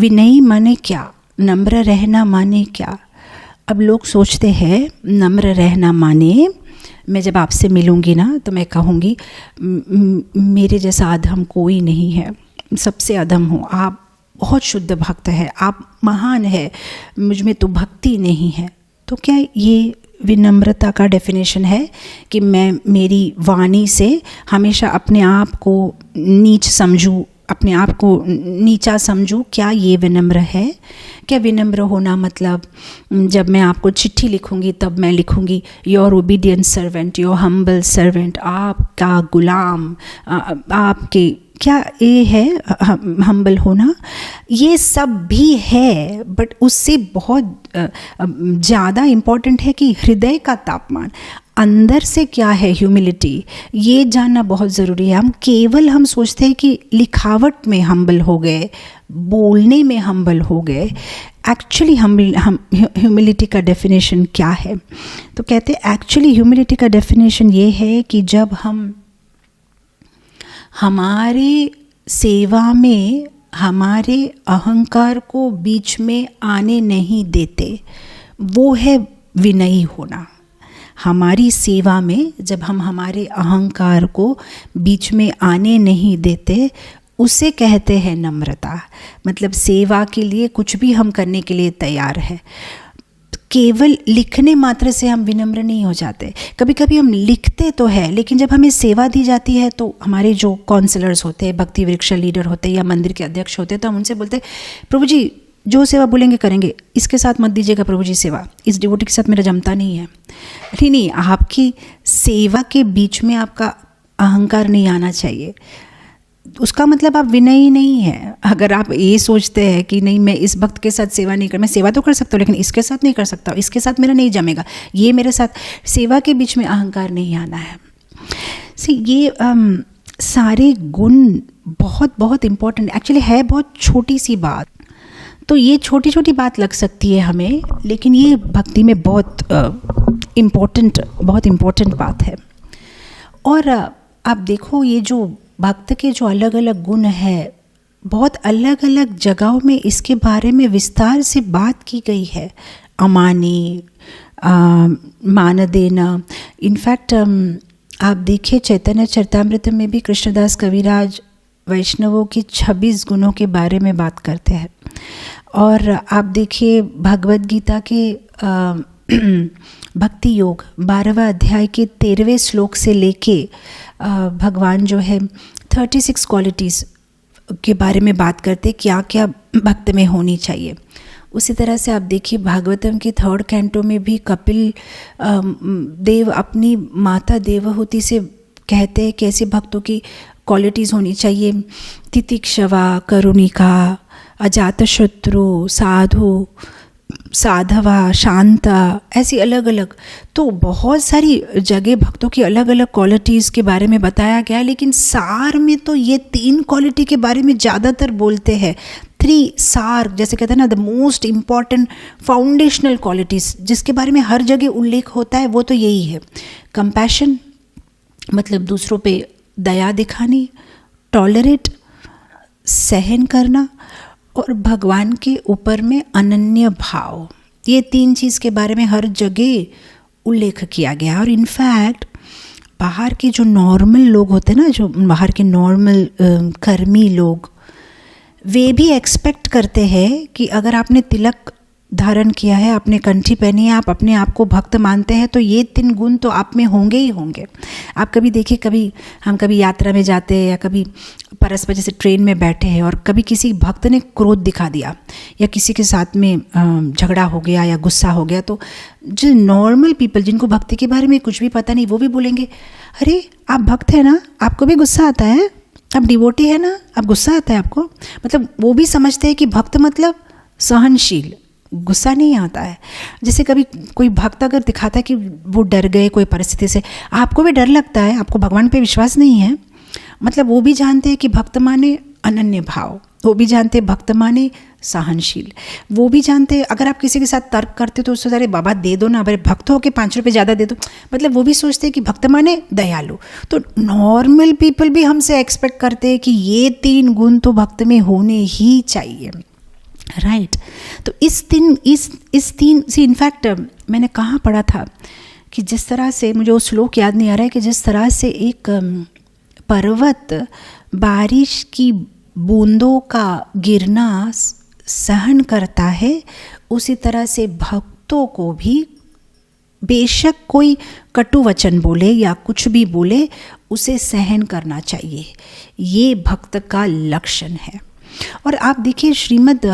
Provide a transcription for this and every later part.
विनयी माने क्या, नम्र रहना माने क्या। अब लोग सोचते हैं नम्र रहना माने, मैं जब आपसे मिलूँगी ना तो मैं कहूँगी मेरे जैसा अधम कोई नहीं है, सबसे अधम हो आप, बहुत शुद्ध भक्त है आप, महान है, मुझ में तो भक्ति नहीं है। तो क्या ये विनम्रता का डेफिनेशन है कि मैं मेरी वाणी से हमेशा अपने आप को नीच समझूं, अपने आप को नीचा समझूं? क्या ये विनम्र है? क्या विनम्र होना मतलब जब मैं आपको चिट्ठी लिखूंगी तब मैं लिखूंगी your obedient servant, your humble servant, आपका गुलाम, आपके, क्या ये है हम्बल होना? ये सब भी है, बट उससे बहुत ज़्यादा इम्पॉर्टेंट है कि हृदय का तापमान, अंदर से क्या है ह्यूमिलिटी, ये जानना बहुत ज़रूरी है। हम सोचते हैं कि लिखावट में हम्बल हो गए, बोलने में हम्बल हो गए। एक्चुअली ह्यूमिलिटी का डेफिनेशन क्या है? तो कहते हैं एक्चुअली ह्यूमिलिटी का डेफिनेशन ये है कि जब हम हमारे सेवा में हमारे अहंकार को बीच में आने नहीं देते, वो है विनयी होना। हमारी सेवा में जब हम हमारे अहंकार को बीच में आने नहीं देते, उसे कहते हैं नम्रता। मतलब सेवा के लिए कुछ भी हम करने के लिए तैयार है। केवल लिखने मात्र से हम विनम्र नहीं हो जाते। कभी कभी हम लिखते तो है, लेकिन जब हमें सेवा दी जाती है तो हमारे जो काउंसलर्स होते हैं, भक्ति वृक्ष लीडर होते हैं या मंदिर के अध्यक्ष होते हैं, तो हम उनसे बोलते हैं प्रभु जी जो सेवा बोलेंगे करेंगे, इसके साथ मत दीजिएगा प्रभु जी सेवा, इस डिवोटी के साथ मेरा जमता नहीं है। नहीं, आपकी सेवा के बीच में आपका अहंकार नहीं आना चाहिए। उसका मतलब आप विनयी नहीं है। अगर आप ये सोचते हैं कि नहीं मैं इस भक्त के साथ सेवा नहीं कर, मैं सेवा तो कर सकता हूँ लेकिन इसके साथ नहीं कर सकता, इसके साथ मेरा नहीं जमेगा, ये मेरे साथ, सेवा के बीच में अहंकार नहीं आना है। ये सारे गुण बहुत बहुत इम्पोर्टेंट एक्चुअली है। बहुत छोटी सी बात, तो ये छोटी छोटी बात लग सकती है हमें, लेकिन ये भक्ति में बहुत इम्पोर्टेंट बात है। और आप देखो ये जो भक्त के जो अलग अलग गुण है, बहुत अलग अलग जगहों में इसके बारे में विस्तार से बात की गई है। अमानी, मान देना। इनफैक्ट आप देखिए चैतन्य चरितामृत में भी कृष्णदास कविराज वैष्णवों के 26 गुणों के बारे में बात करते हैं। और आप देखिए भगवद गीता के भक्ति योग 12वां अध्याय के 13वें श्लोक से लेके भगवान जो है 36 क्वालिटीज़ के बारे में बात करते, क्या क्या भक्त में होनी चाहिए। उसी तरह से आप देखिए भागवतम के 3rd कैंटो में भी कपिल देव अपनी माता देवहूति से कहते हैं कैसे भक्तों की क्वालिटीज़ होनी चाहिए। तितिक्षवा, करुणिका, अजातशत्रु, साधु, साधवा, शांता, ऐसी अलग अलग। तो बहुत सारी जगह भक्तों की अलग अलग क्वालिटीज़ के बारे में बताया गया है, लेकिन सार में तो ये 3 क्वालिटी के बारे में ज़्यादातर बोलते हैं। 3 सार, जैसे कहते हैं ना, the most important foundational qualities जिसके बारे में हर जगह उल्लेख होता है, वो तो यही है। कंपैशन मतलब दूसरों पे दया दिखानी, टॉलरेट सहन करना, और भगवान के ऊपर में अनन्य भाव। ये 3 चीज़ के बारे में हर जगह उल्लेख किया गया। और इनफैक्ट बाहर के जो नॉर्मल लोग होते हैं ना, जो बाहर के नॉर्मल कर्मी लोग, वे भी एक्सपेक्ट करते हैं कि अगर आपने तिलक धारण किया है, आपने कंठी पहनी है, आप अपने आप को भक्त मानते हैं, तो ये 3 गुण तो आप में होंगे ही होंगे। आप कभी देखिए, हम कभी यात्रा में जाते हैं या कभी परस्पर जैसे ट्रेन में बैठे हैं और कभी किसी भक्त ने क्रोध दिखा दिया या किसी के साथ में झगड़ा हो गया या गुस्सा हो गया, तो जो नॉर्मल पीपल जिनको भक्ति के बारे में कुछ भी पता नहीं, वो भी बोलेंगे अरे आप भक्त हैं ना, आपको भी गुस्सा आता है, आप डिवोटी है ना, आप गुस्सा आता है आपको। मतलब वो भी समझते हैं कि भक्त मतलब सहनशील, गुस्सा नहीं आता है। जैसे कभी कोई भक्त अगर दिखाता है कि वो डर गए कोई परिस्थिति से, आपको भी डर लगता है, आपको भगवान पे विश्वास नहीं है, मतलब वो भी जानते हैं कि भक्त माने अनन्य भाव, वो भी जानते हैं भक्त माने सहनशील, वो भी जानते हैं अगर आप किसी के साथ तर्क करते हो तो उससे अरे बाबा दे दो ना, अरे भक्त हो के 5 रुपये ज़्यादा दे दो, मतलब वो भी सोचते हैं कि भक्त माने दयालु। तो नॉर्मल पीपल भी हमसे एक्सपेक्ट करते हैं कि ये 3 गुण तो भक्त में होने ही चाहिए। राइट। तो इस तीन से इनफैक्ट मैंने कहाँ पढ़ा था कि जिस तरह से, मुझे वो श्लोक याद नहीं आ रहा है, कि जिस तरह से एक पर्वत बारिश की बूंदों का गिरना सहन करता है, उसी तरह से भक्तों को भी बेशक कोई कटु वचन बोले या कुछ भी बोले, उसे सहन करना चाहिए। ये भक्त का लक्षण है। और आप देखिए श्रीमद्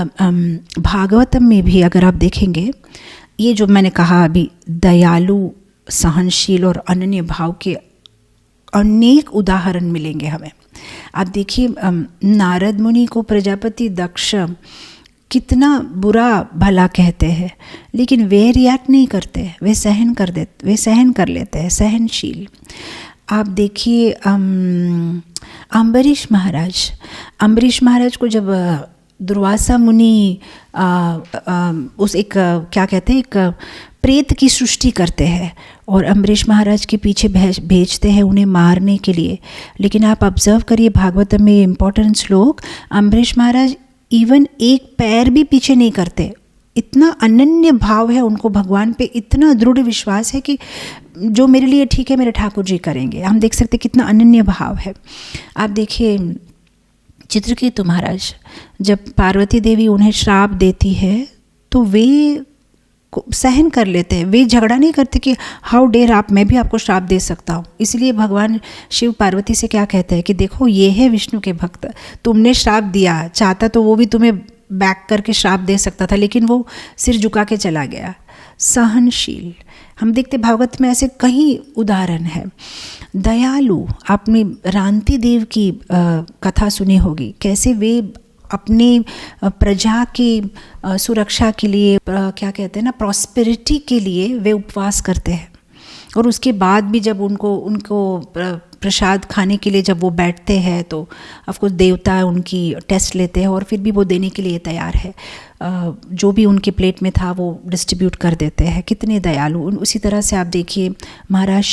भागवतम में भी अगर आप देखेंगे, ये जो मैंने कहा अभी, दयालु, सहनशील और अनन्य भाव के अनेक उदाहरण मिलेंगे हमें। आप देखिए नारद मुनि को प्रजापति दक्ष कितना बुरा भला कहते हैं, लेकिन वे रिएक्ट नहीं करते, वे सहन कर लेते हैं, सहनशील। आप देखिए अम्बरीश महाराज को जब दुर्वासा मुनि उस एक क्या कहते हैं, एक प्रेत की सृष्टि करते हैं और अम्बरीश महाराज के पीछे भेजते हैं उन्हें मारने के लिए। लेकिन आप ऑब्जर्व करिए भागवत में इम्पोर्टेंट श्लोक, अम्बरीश महाराज इवन एक पैर भी पीछे नहीं करते। इतना अनन्य भाव है उनको भगवान पे, इतना दृढ़ विश्वास है कि जो मेरे लिए ठीक है मेरे ठाकुर जी करेंगे। हम देख सकते कितना अनन्य भाव है। आप देखिए चित्रकेतु महाराज, जब पार्वती देवी उन्हें श्राप देती है तो वे सहन कर लेते हैं, वे झगड़ा नहीं करते कि हाउ डेयर आप, मैं भी आपको श्राप दे सकता हूँ। इसलिए भगवान शिव पार्वती से क्या कहते हैं कि देखो ये है विष्णु के भक्त, तुमने श्राप दिया, चाहता तो वो भी तुम्हें बैक करके श्राप दे सकता था, लेकिन वो सिर झुका के चला गया। सहनशील, हम देखते भागवत में ऐसे कई उदाहरण है। दयालु, आपने रांति देव की कथा सुनी होगी, कैसे वे अपने प्रजा की सुरक्षा के लिए, क्या कहते हैं ना, प्रॉस्पेरिटी के लिए वे उपवास करते हैं। और उसके बाद भी जब उनको प्रसाद खाने के लिए जब वो बैठते हैं तो ऑफकोर्स देवता उनकी टेस्ट लेते हैं और फिर भी वो देने के लिए तैयार है। जो भी उनके प्लेट में था वो डिस्ट्रीब्यूट कर देते हैं। कितने दयालु। उसी तरह से आप देखिए महाराज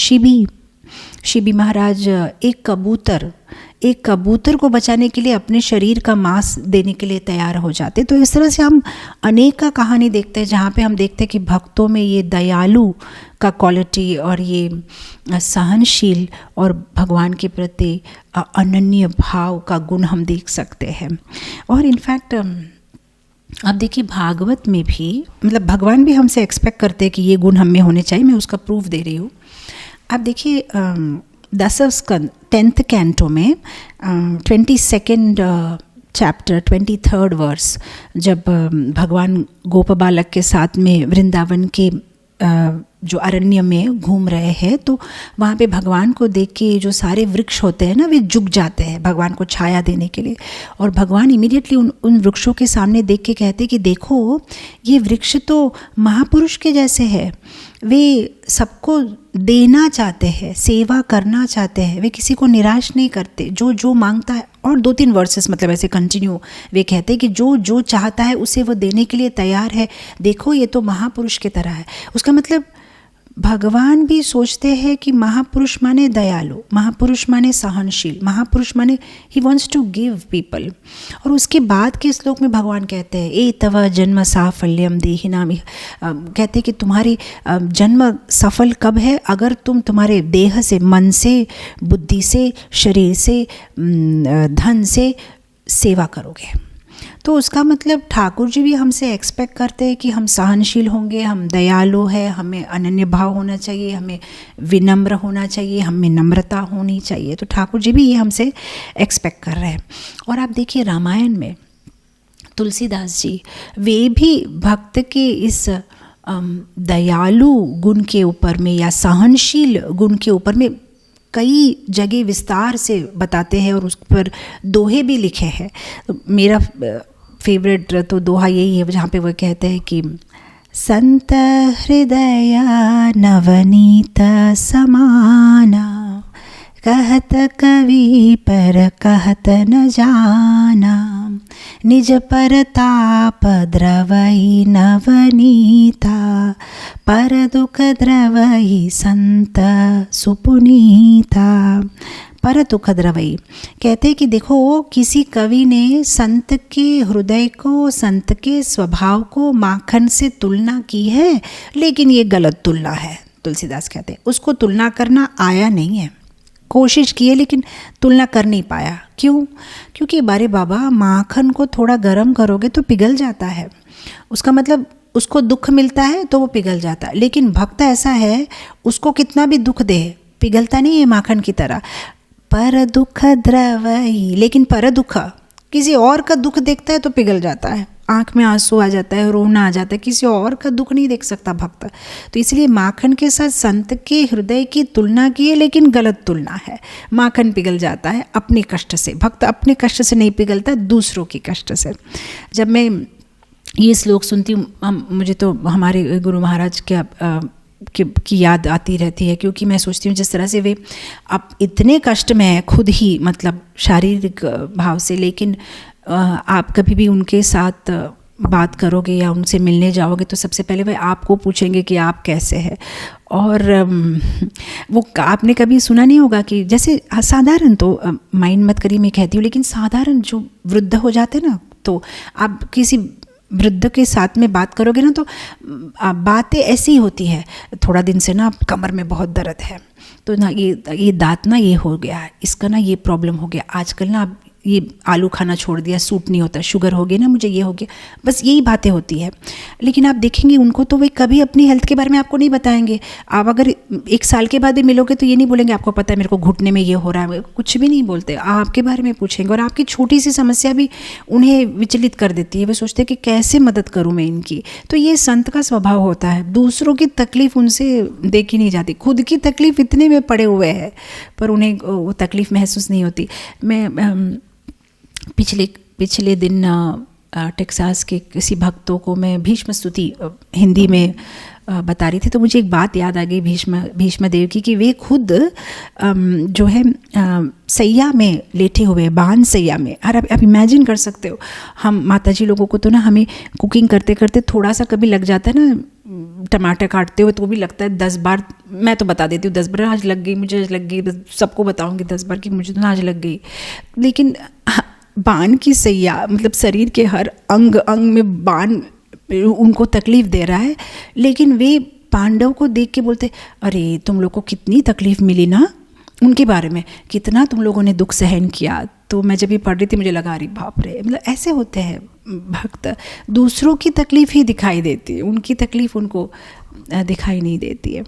शिबी महाराज एक कबूतर को बचाने के लिए अपने शरीर का मांस देने के लिए तैयार हो जाते। तो इस तरह से हम अनेक का कहानी देखते हैं जहाँ पे हम देखते हैं कि भक्तों में ये दयालु का क्वालिटी और ये सहनशील और भगवान के प्रति अनन्य भाव का गुण हम देख सकते हैं। और इनफैक्ट आप देखिए भागवत में भी, मतलब भगवान भी हमसे एक्सपेक्ट करते हैं कि ये गुण हम में होने चाहिए। मैं उसका प्रूफ दे रही हूँ। आप देखिए 10वें स्कंद 10th कैंटो में 22nd चैप्टर 23rd वर्स, जब भगवान गोप बालक के साथ में वृंदावन के जो अरण्य में घूम रहे हैं, तो वहाँ पे भगवान को देख के जो सारे वृक्ष होते हैं ना, वे झुक जाते हैं भगवान को छाया देने के लिए। और भगवान इमीडिएटली उन वृक्षों के सामने देख के कहते हैं कि देखो ये वृक्ष तो महापुरुष के जैसे है, वे सबको देना चाहते हैं, सेवा करना चाहते हैं, वे किसी को निराश नहीं करते, जो मांगता है। और 2-3 वर्सेस मतलब ऐसे कंटिन्यू वे कहते हैं कि जो चाहता है उसे वो देने के लिए तैयार है। देखो ये तो महापुरुष की तरह है। उसका मतलब भगवान भी सोचते हैं कि महापुरुष माने दयालु, महापुरुष माने सहनशील, महापुरुष माने ही वांट्स टू गिव पीपल। और उसके बाद के श्लोक में भगवान कहते हैं ए तव जन्म साफल्यम देहिनाम, कहते हैं कि तुम्हारी जन्म सफल कब है, अगर तुम तुम्हारे देह से, मन से, बुद्धि से, शरीर से, धन से सेवा करोगे। तो उसका मतलब ठाकुर जी भी हमसे एक्सपेक्ट करते हैं कि हम सहनशील होंगे, हम दयालु हैं, हमें अनन्य भाव होना चाहिए, हमें विनम्र होना चाहिए, हमें नम्रता होनी चाहिए। तो ठाकुर जी भी ये हमसे एक्सपेक्ट कर रहे हैं। और आप देखिए रामायण में तुलसीदास जी, वे भी भक्त के इस दयालु गुण के ऊपर में या सहनशील गुण के ऊपर में कई जगह विस्तार से बताते हैं और उस पर दोहे भी लिखे हैं। तो मेरा फेवरेट तो दोहा यही है जहाँ पे वो कहते हैं कि संत हृदय नवनीत समाना, कहत कवि पर कहत न जाना, निज परताप द्रवई नवनीता, पर दुख द्रवई संत सुपुनीता। पर दुख द्रवई कहते कि देखो किसी कवि ने संत के हृदय को, संत के स्वभाव को माखन से तुलना की है, लेकिन ये गलत तुलना है। तुलसीदास कहते हैं उसको तुलना करना आया नहीं है, कोशिश की है लेकिन तुलना कर नहीं पाया। क्यों? क्योंकि बारे बाबा माखन को थोड़ा गर्म करोगे तो पिघल जाता है, उसका मतलब उसको दुख मिलता है तो वो पिघल जाता है। लेकिन भक्त ऐसा है उसको कितना भी दुख दे पिघलता नहीं है माखन की तरह। पर दुख द्रवई, लेकिन पर दुख किसी और का दुख देखता है तो पिघल जाता है, आंख में आंसू आ जाता है, रोना आ जाता है, किसी और का दुख नहीं देख सकता भक्त। तो इसलिए माखन के साथ संत के हृदय की तुलना की है, लेकिन गलत तुलना है। माखन पिघल जाता है अपने कष्ट से, भक्त अपने कष्ट से नहीं पिघलता, दूसरों के कष्ट से। जब मैं ये श्लोक सुनती हूँ मुझे तो हमारे गुरु महाराज की याद आती रहती है, क्योंकि मैं सोचती हूँ जिस तरह से वे अब इतने कष्ट में है खुद ही, मतलब शारीरिक भाव से, लेकिन आप कभी भी उनके साथ बात करोगे या उनसे मिलने जाओगे तो सबसे पहले वे आपको पूछेंगे कि आप कैसे हैं। और वो आपने कभी सुना नहीं होगा कि जैसे साधारण, तो माइंड मत करिए मैं कहती हूँ, लेकिन साधारण जो वृद्ध हो जाते ना, तो आप किसी वृद्ध के साथ में बात करोगे ना तो बातें ऐसी होती है, थोड़ा दिन से ना कमर में बहुत दर्द है, तो ना ये दांत ना ये हो गया है, इसका ना ये प्रॉब्लम हो गया, आजकल ना ये आलू खाना छोड़ दिया, सूट नहीं होता, शुगर हो गई ना मुझे, ये हो गया, बस यही बातें होती है। लेकिन आप देखेंगे उनको तो वे कभी अपनी हेल्थ के बारे में आपको नहीं बताएंगे। आप अगर 1 साल के बाद भी मिलोगे तो ये नहीं बोलेंगे आपको पता है मेरे को घुटने में ये हो रहा है, कुछ भी नहीं बोलते, आपके बारे में पूछेंगे। और आपकी छोटी सी समस्या भी उन्हें विचलित कर देती है, वे सोचते हैं कि कैसे मदद करूँ मैं इनकी। तो ये संत का स्वभाव होता है, दूसरों की तकलीफ़ उनसे देखी नहीं जाती, खुद की तकलीफ़ इतने में पड़े हुए हैं पर उन्हें वो तकलीफ़ महसूस नहीं होती। मैं पिछले दिन टेक्सास के किसी भक्तों को मैं भीष्म स्तुति हिंदी में बता रही थी, तो मुझे एक बात याद आ गई भीष्म देव की, कि वे खुद जो है सैया में लेटे हुए, बाण सैया में। और आप इमेजिन कर सकते हो, हम माताजी लोगों को तो ना हमें कुकिंग करते करते थोड़ा सा कभी लग जाता है ना, टमाटर काटते हुए तो भी लगता है 10 बार, मैं तो बता देती हूँ 10 बार आज लग गई, मुझे आज लग गई, सबको बताऊँगी 10 बार कि मुझे तो आज लग गई। लेकिन बाण की सैया, मतलब शरीर के हर अंग अंग में बाण उनको तकलीफ़ दे रहा है, लेकिन वे पांडव को देख के बोलते अरे तुम लोग को कितनी तकलीफ़ मिली ना, उनके बारे में कितना तुम लोगों ने दुख सहन किया। तो मैं जब ये पढ़ रही थी मुझे लगा अरे बाप रे, मतलब ऐसे होते हैं भक्त, दूसरों की तकलीफ़ ही दिखाई देती है, उनकी तकलीफ़ उनको दिखाई नहीं देती है।